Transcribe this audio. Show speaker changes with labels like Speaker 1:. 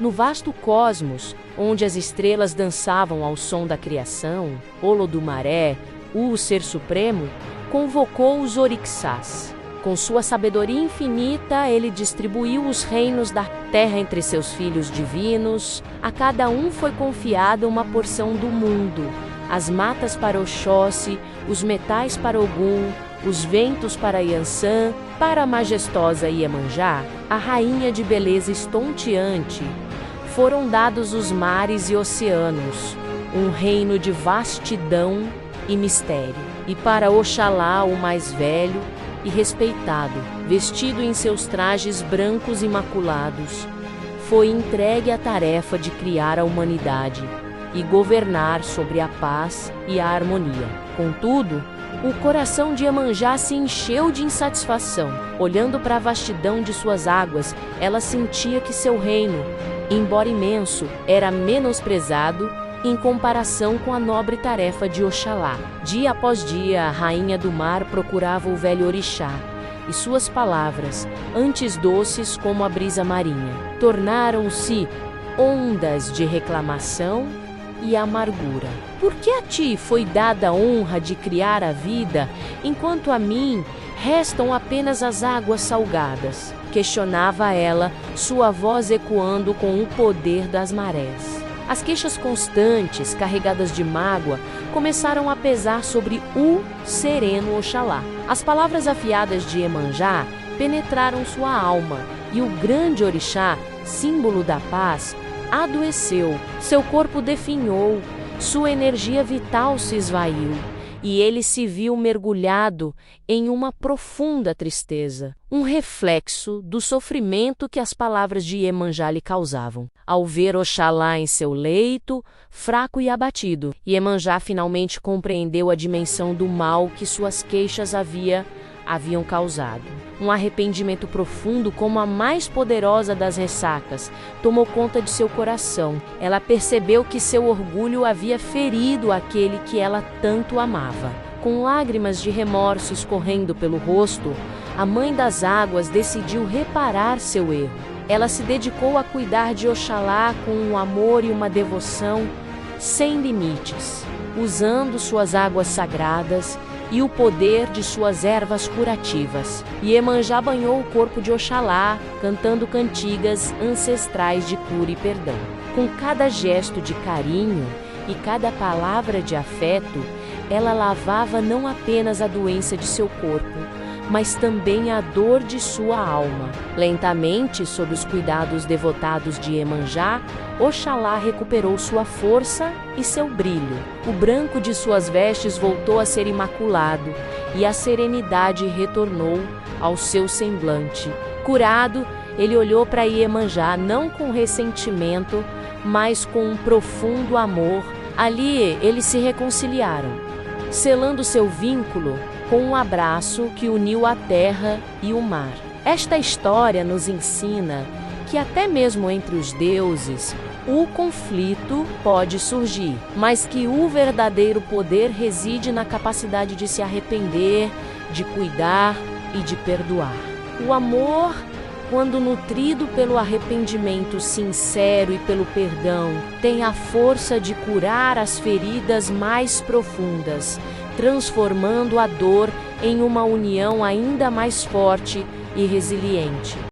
Speaker 1: No vasto cosmos, onde as estrelas dançavam ao som da criação, Olodumaré, o Ser Supremo, convocou os Orixás. Com sua sabedoria infinita, ele distribuiu os reinos da terra entre seus filhos divinos. A cada um foi confiada uma porção do mundo: as matas para Oxóssi, os metais para Ogum, os ventos para Iansã, para a majestosa Iemanjá, a rainha de beleza estonteante. Foram dados os mares e oceanos, um reino de vastidão e mistério. E para Oxalá, o mais velho e respeitado, vestido em seus trajes brancos imaculados, foi entregue a tarefa de criar a humanidade e governar sobre a paz e a harmonia. Contudo, o coração de Iemanjá se encheu de insatisfação. Olhando para a vastidão de suas águas, ela sentia que seu reino, embora imenso, era menosprezado em comparação com a nobre tarefa de Oxalá. Dia após dia, a rainha do mar procurava o velho orixá, e suas palavras, antes doces como a brisa marinha, tornaram-se ondas de reclamação e amargura. Por que a ti foi dada a honra de criar a vida, enquanto a mim restam apenas as águas salgadas? Questionava ela, sua voz ecoando com o poder das marés. As queixas constantes, carregadas de mágoa, começaram a pesar sobre o sereno Oxalá. As palavras afiadas de Iemanjá penetraram sua alma, e o grande orixá, símbolo da paz, adoeceu, seu corpo definhou, sua energia vital se esvaiu, e ele se viu mergulhado em uma profunda tristeza, um reflexo do sofrimento que as palavras de Iemanjá lhe causavam. Ao ver Oxalá em seu leito, fraco e abatido, Iemanjá finalmente compreendeu a dimensão do mal que suas queixas haviam causado. Um arrependimento profundo, como a mais poderosa das ressacas, tomou conta de seu coração. Ela percebeu que seu orgulho havia ferido aquele que ela tanto amava. Com lágrimas de remorso escorrendo pelo rosto, a Mãe das Águas decidiu reparar seu erro. Ela se dedicou a cuidar de Oxalá com um amor e uma devoção sem limites, usando suas águas sagradas e o poder de suas ervas curativas. Iemanjá banhou o corpo de Oxalá, cantando cantigas ancestrais de cura e perdão. Com cada gesto de carinho e cada palavra de afeto, ela lavava não apenas a doença de seu corpo, mas também a dor de sua alma. Lentamente, sob os cuidados devotados de Iemanjá, Oxalá recuperou sua força e seu brilho. O branco de suas vestes voltou a ser imaculado, e a serenidade retornou ao seu semblante. Curado, ele olhou para Iemanjá não com ressentimento, mas com um profundo amor. Ali, eles se reconciliaram, selando seu vínculo com um abraço que uniu a terra e o mar. Esta história nos ensina que até mesmo entre os deuses, o conflito pode surgir, mas que o verdadeiro poder reside na capacidade de se arrepender, de cuidar e de perdoar. O amor, quando nutrido pelo arrependimento sincero e pelo perdão, tem a força de curar as feridas mais profundas, transformando a dor em uma união ainda mais forte e resiliente.